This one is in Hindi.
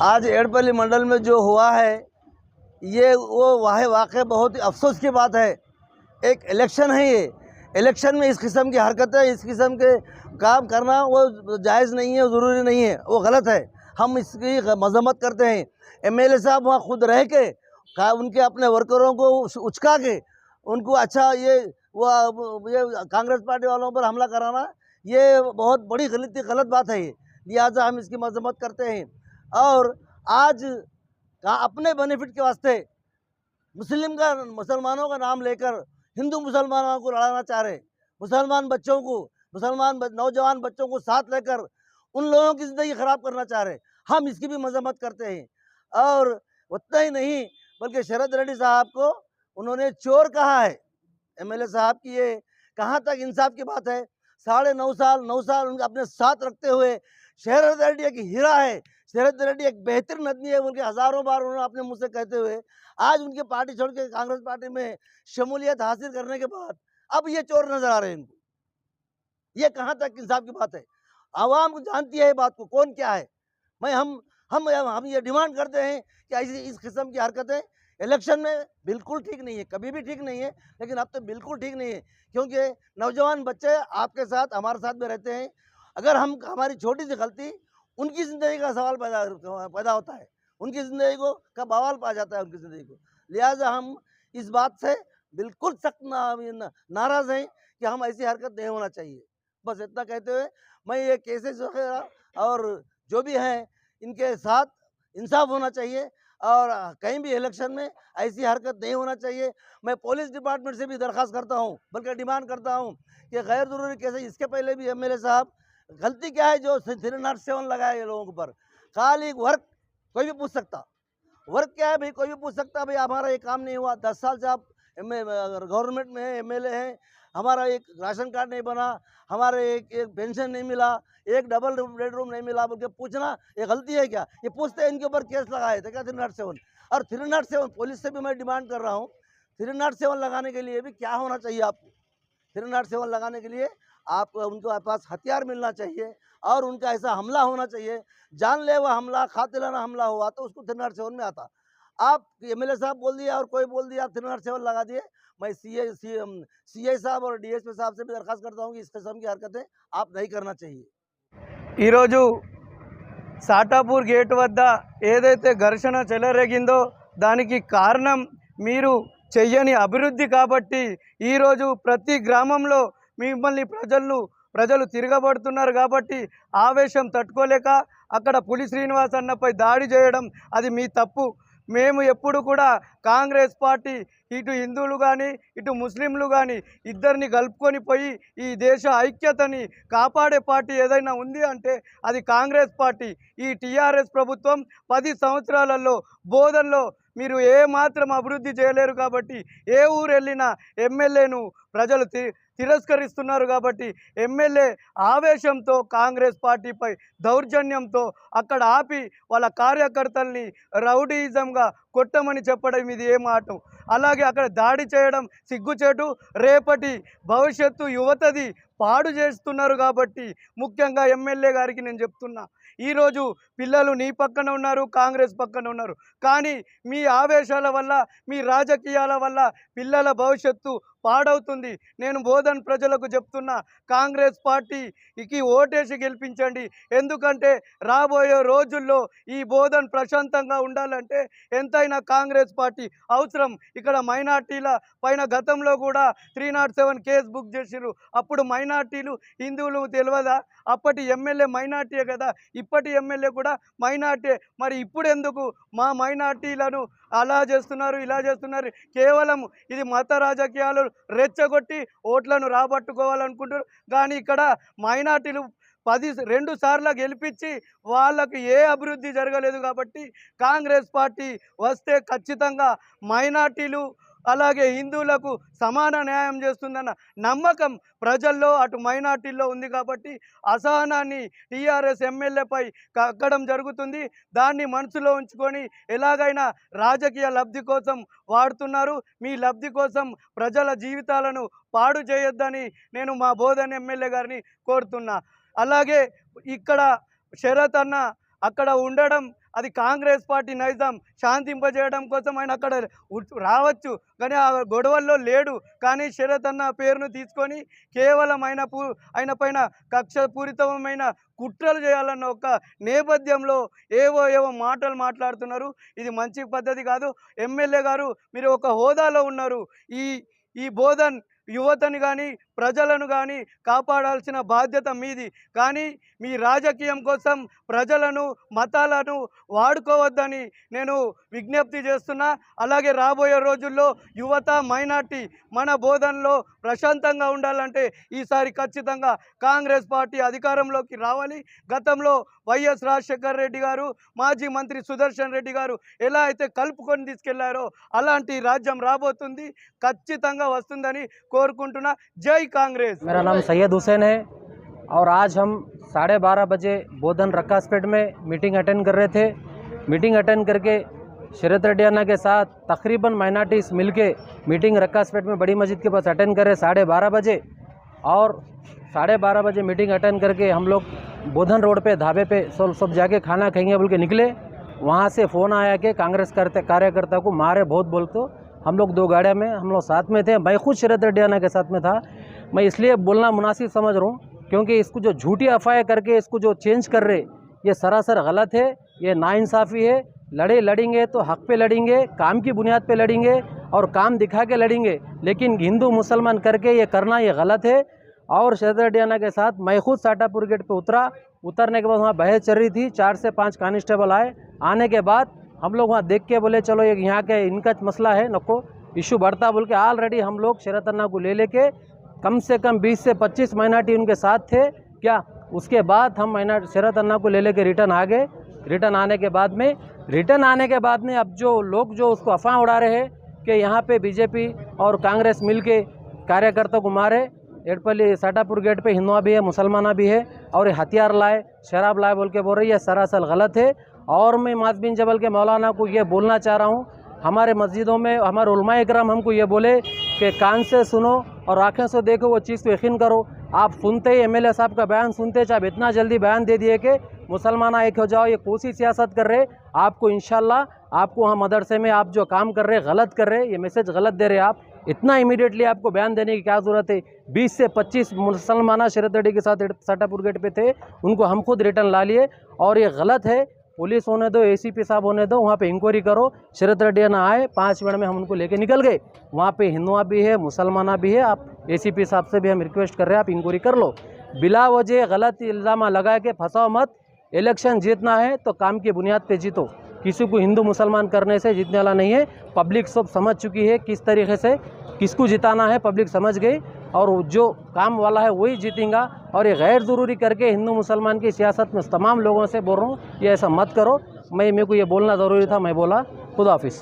आज एड़पल्ली मंडल में जो हुआ है ये वो वाक़ई बहुत ही अफसोस की बात है। एक इलेक्शन है, ये इलेक्शन में इस किस्म की हरकतें, इस किस्म के काम करना वो जायज़ नहीं है, ज़रूरी नहीं है, वो गलत है। हम इसकी मज़म्मत करते हैं। एमएलए साहब वहाँ खुद रह के उनके अपने वर्करों को उचका के उनको अच्छा ये कांग्रेस पार्टी वालों पर हमला कराना ये बहुत बड़ी गलत बात है। ये लिहाजा हम इसकी मज़म्मत करते हैं। और आज अपने बेनिफिट के वास्ते मुसलमानों का नाम लेकर हिंदू मुसलमानों को लड़ाना चाह रहे, मुसलमान बच्चों को, नौजवान बच्चों को साथ लेकर उन लोगों की ज़िंदगी ख़राब करना चाह रहे। हम इसकी भी मज़म्मत करते हैं। और उतना ही नहीं बल्कि शरद रेड्डी साहब को उन्होंने चोर कहा है। एमएलए साहब की ये कहाँ तक इंसाफ की बात है। 9.5 साल उनके अपने साथ रखते हुए शरद रेड्डी एक हीरा है, शरद रेड्डी एक बेहतरीन आदमी है बोल के हज़ारों बार उन्होंने अपने मुँह से कहते हुए आज उनकी पार्टी छोड़ के कांग्रेस पार्टी में शमूलियत हासिल करने के बाद अब ये चोर नजर आ रहे हैं इनको। ये कहाँ तक इंसाफ की बात है। आवाम को जानती है ये बात को कौन क्या है। मैं हम ये डिमांड करते हैं कि ऐसी इस किस्म की हरकतें इलेक्शन में बिल्कुल ठीक नहीं है, कभी भी ठीक नहीं है, लेकिन अब तो बिल्कुल ठीक नहीं है। क्योंकि नौजवान बच्चे आपके साथ हमारे साथ में रहते हैं। अगर हमारी छोटी सी गलती उनकी ज़िंदगी का सवाल पैदा होता है, उनकी ज़िंदगी को का बवाल पा जाता है उनकी ज़िंदगी को। लिहाजा हम इस बात से बिल्कुल सख्त नाराज़ हैं कि हम ऐसी हरकत नहीं होना चाहिए। बस इतना कहते हुए मैं ये केसेस वगैरह और जो भी हैं इनके साथ इंसाफ होना चाहिए और कहीं भी इलेक्शन में ऐसी हरकत नहीं होना चाहिए। मैं पुलिस डिपार्टमेंट से भी दरख्वास्त करता हूँ, बल्कि डिमांड करता हूँ कि गैर ज़रूरी केसेस, इसके पहले भी एमएलए साहब गलती क्या है जो 307 लगाया ये लोगों के ऊपर। खाली वर्क कोई भी पूछ सकता, वर्क क्या है भाई, कोई भी पूछ सकता भाई हमारा ये काम नहीं हुआ, 10 साल से आप गवर्नमेंट में है, एमएलए हैं, हमारा एक राशन कार्ड नहीं बना, हमारे एक पेंशन नहीं मिला, एक डबल बेडरूम नहीं मिला बोल के पूछना ये गलती है क्या? ये पूछते हैं इनके ऊपर केस लगाए थे क्या 307। और 307 पुलिस से भी मैं डिमांड कर रहा हूँ, 307 लगाने के लिए भी क्या होना चाहिए आपको? 307 लगाने के लिए आप उनके पास हथियार मिलना चाहिए और उनका ऐसा हमला होना चाहिए, जानलेवा हमला, कातिलाना हमला हुआ तो उसको 307 में आता। आप एमएलए साहब बोल दिए और कोई बोल दिया आप 307 लगा दिए। मैं सीआई साहब और डीएसपी साहब से भी दरख्वास्त करता हूँ कि इस किस्म की हरकतें आप नहीं करना चाहिए। ఈరోజు సాటాపూర్ గేట్ వద్ద ఏదైతే ఘర్షణ చెలరేగిందో దానికి కారణం మీరు చెయ్యని అభివృద్ధి కాబట్టి ఈరోజు ప్రతి గ్రామంలో మిమ్మల్ని ప్రజలు తిరగబడుతున్నారు కాబట్టి ఆవేశం తట్టుకోలేక అక్కడ పులి శ్రీనివాస్ అన్నపై దాడి చేయడం అది మీ తప్పు. మేము ఎప్పుడు కూడా కాంగ్రెస్ పార్టీ ఇటు హిందువులు కానీ ఇటు ముస్లింలు కానీ ఇద్దరిని కలుపుకొని పోయి ఈ దేశ ఐక్యతని కాపాడే పార్టీ ఏదైనా ఉంది అంటే అది కాంగ్రెస్ పార్టీ. ఈ టీఆర్ఎస్ ప్రభుత్వం 10 సంవత్సరాలలో బోధనలో మీరు ఏమాత్రం అభివృద్ధి చేయలేరు కాబట్టి ఏ ఊరు వెళ్ళినా ఎమ్మెల్యేను ప్రజలు తిరస్కరిస్తున్నారు కాబట్టి ఎమ్మెల్యే ఆవేశంతో కాంగ్రెస్ పార్టీపై దౌర్జన్యంతో అక్కడ ఆపి వాళ్ళ కార్యకర్తల్ని రౌడీయిజంగా కొట్టమని చెప్పడం ఇది ఏ మాట. అలాగే అక్కడ దాడి చేయడం సిగ్గుచేటు, రేపటి భవిష్యత్తు యువతది పాడు చేస్తున్నారు కాబట్టి ముఖ్యంగా ఎమ్మెల్యే గారికి నేను చెప్తున్నా, ఈరోజు పిల్లలు నీ పక్కన ఉన్నారు, కాంగ్రెస్ పక్కన ఉన్నారు, కానీ మీ ఆవేశాల వల్ల మీ రాజకీయాల వల్ల పిల్లల భవిష్యత్తు పాడవుతుంది. నేను బోధన్ ప్రజలకు చెప్తున్నా, కాంగ్రెస్ పార్టీకి ఓటేసి గెలిపించండి. ఎందుకంటే రాబోయే రోజుల్లో ఈ బోధన్ ప్రశాంతంగా ఉండాలంటే ఎంతైనా కాంగ్రెస్ పార్టీ అవసరం. ఇక్కడ మైనార్టీల పైన గతంలో కూడా 307 కేసు బుక్ చేసిరు. అప్పుడు మైనార్టీలు హిందువులు తెలియదా? అప్పటి ఎమ్మెల్యే మైనార్టీయే కదా, ఇప్పటి ఎమ్మెల్యే కూడా మైనార్టీ. మరి ఇప్పుడు ఎందుకు మా మైనార్టీలను అలా చేస్తున్నారు, ఇలా చేస్తున్నారు? కేవలం ఇది మత రాజకీయాలు రెచ్చగొట్టి ఓట్లను రాబట్టుకోవాలనుకుంటారు. కానీ ఇక్కడ మైనార్టీలు 2 సార్లు గెలిపించి వాళ్ళకు ఏ అభివృద్ధి జరగలేదు కాబట్టి కాంగ్రెస్ పార్టీ వస్తే ఖచ్చితంగా మైనార్టీలు అలాగే హిందువులకు సమాన న్యాయం చేస్తుందన్న నమ్మకం ప్రజల్లో అటు మైనార్టీల్లో ఉంది కాబట్టి అసహనాన్ని టీఆర్ఎస్ ఎమ్మెల్యేపై కక్కడం జరుగుతుంది. దాన్ని మనసులో ఉంచుకొని ఎలాగైనా రాజకీయ లబ్ధి కోసం వాడుతున్నారు. మీ లబ్ధి కోసం ప్రజల జీవితాలను పాడు చేయొద్దని నేను మా బోధన్ ఎమ్మెల్యే గారిని కోరుతున్నా. అలాగే ఇక్కడ శరత్ అన్న అక్కడ ఉండడం అది కాంగ్రెస్ పార్టీ నైజాం శాంతింపజేయడం కోసం ఆయన అక్కడ రావచ్చు, కానీ ఆ గొడవల్లో లేడు. కానీ శరత్ అన్న పేరును తీసుకొని కేవలం ఆయన పైన కక్షపూరితమైన కుట్రలు చేయాలన్న ఒక నేపథ్యంలో ఏవో మాటలు మాట్లాడుతున్నారు. ఇది మంచి పద్ధతి కాదు. ఎమ్మెల్యే గారు, మీరు ఒక హోదాలో ఉన్నారు. ఈ బోధన్ యువతని కానీ ప్రజలను కానీ కాపాడాల్సిన బాధ్యత మీది. కానీ మీ రాజకీయం కోసం ప్రజలను మతాలను వాడుకోవద్దని నేను విజ్ఞప్తి చేస్తున్నా. అలాగే రాబోయే రోజుల్లో యువత మైనార్టీ మన బోధనలో ప్రశాంతంగా ఉండాలంటే ఈసారి ఖచ్చితంగా కాంగ్రెస్ పార్టీ అధికారంలోకి రావాలి. గతంలో వైఎస్ రాజశేఖర్ రెడ్డి గారు, మాజీ మంత్రి సుదర్శన్ రెడ్డి గారు ఎలా అయితే కలుపుకొని తీసుకెళ్లారో అలాంటి రాజ్యం రాబోతుంది, ఖచ్చితంగా వస్తుందని కోరుకుంటున్నా. జై कांग्रेस। मेरा नाम सैयद हुसैन है और आज हम 12:30 बजे बोधन रक्कासपेट में मीटिंग अटेंड कर रहे थे। मीटिंग अटेंड करके शरत रेड्डियाना के साथ तकरीबन माइनॉरिटीज़ मिलके मीटिंग रक्कासपेट में बड़ी मस्जिद के पास अटेंड करे 12:30 बजे। और 12:30 बजे मीटिंग अटेंड करके हम लोग बोधन रोड पे ढाबे पे सब जाके खाना खाएंगे बोल के निकले। वहाँ से फ़ोन आया कि कांग्रेस कार्यकर्ता को मारे बहुत बोल। तो हम लोग 2 गाड़ियाँ में हम लोग साथ में थे। मैं खुद शरत रेड्डियाना के साथ में था। मैं इसलिए बोलना मुनासिब समझ रहा हूँ क्योंकि इसको जो झूठी अफवाहें करके इसको जो चेंज कर रहे, ये सरासर गलत है, ये नाइंसाफ़ी है। लड़ेंगे तो हक पे लड़ेंगे, काम की बुनियाद पे लड़ेंगे और काम दिखा के लड़ेंगे, लेकिन हिंदू मुसलमान करके ये करना ये गलत है। और शरत रेड्डियाना के साथ मैं खुद साटापुर गेट पे उतरने के बाद वहाँ बहस चल रही थी। 4 से 5 कांस्टेबल आए। आने के बाद हम लोग वहाँ देख के बोले चलो ये यहाँ के इनका मसला है, नको इशू बढ़ता बोल के ऑलरेडी हम लोग शरत अन्ना को लेके कम से कम 20 से 25 माइनॉरिटी उनके साथ थे क्या। उसके बाद हम शरत अन्ना को लेके रिटर्न आ गए। रिटर्न आने के बाद में अब जो लोग जो उसको अफवाह उड़ा रहे हैं कि यहाँ पे बीजेपी और कांग्रेस मिल के कार्यकर्ता को मारे, एडपल्ली साटापुर गेट पे हिंदुआ भी है, मुसलमाना भी है और ये हथियार लाए, शराब लाए बोल के बोल रही है, सरासर गलत है। और मैं माज बिन जबल के मौलाना को ये बोलना चाह रहा हूँ, हमारे मस्जिदों में हमारे उलमा इकराम हमको ये बोले कि कान से सुनो और आँखें से देखो, वो चीज़ को यकीन करो। आप सुनते ही एमएलए साहब का बयान सुनते आप इतना जल्दी बयान दे दिए कि मुसलमान एक हो जाओ, ये कोसी सियासत कर रहे। आपको इंशाल्लाह आपको वहाँ मदरसे में आप जो काम कर रहे गलत कर रहे, ये मैसेज गलत दे रहे। आप इतना इमीडिएटली आपको बयान देने की क्या ज़रूरत है। 20 से 25 मुसलमान शरत रेड्डी के साथ साटापुर गेट पे थे, उनको हम खुद रिटर्न ला लिए और ये गलत है। पुलिस होने दो, एसीपी साहब होने दो, वहाँ पे इंक्वायरी करो। शरत रेड्डियाना आए, 5 मिनट में हम उनको लेके निकल गए। वहाँ पे हिंदुआ भी है, मुसलमाना भी है। आप एसीपी साहब से भी हम रिक्वेस्ट कर रहे हैं, आप इंक्वायरी कर लो। बिला वजह गलत इल्ज़ाम लगा के फंसाओ मत। इलेक्शन जीतना है तो काम की बुनियाद पे जीतो। किसी को हिंदू मुसलमान करने से जीतने वाला नहीं है। पब्लिक सब समझ चुकी है किस तरीके से किसको जिताना है, पब्लिक समझ गई और जो काम वाला है वही जीतेगा। और ये गैर ज़रूरी करके हिंदू मुसलमान की सियासत में तमाम लोगों से बोल रहा हूँ, ये ऐसा मत करो। मेरे को ये बोलना ज़रूरी था, मैं बोला। खुदा हाफिज़।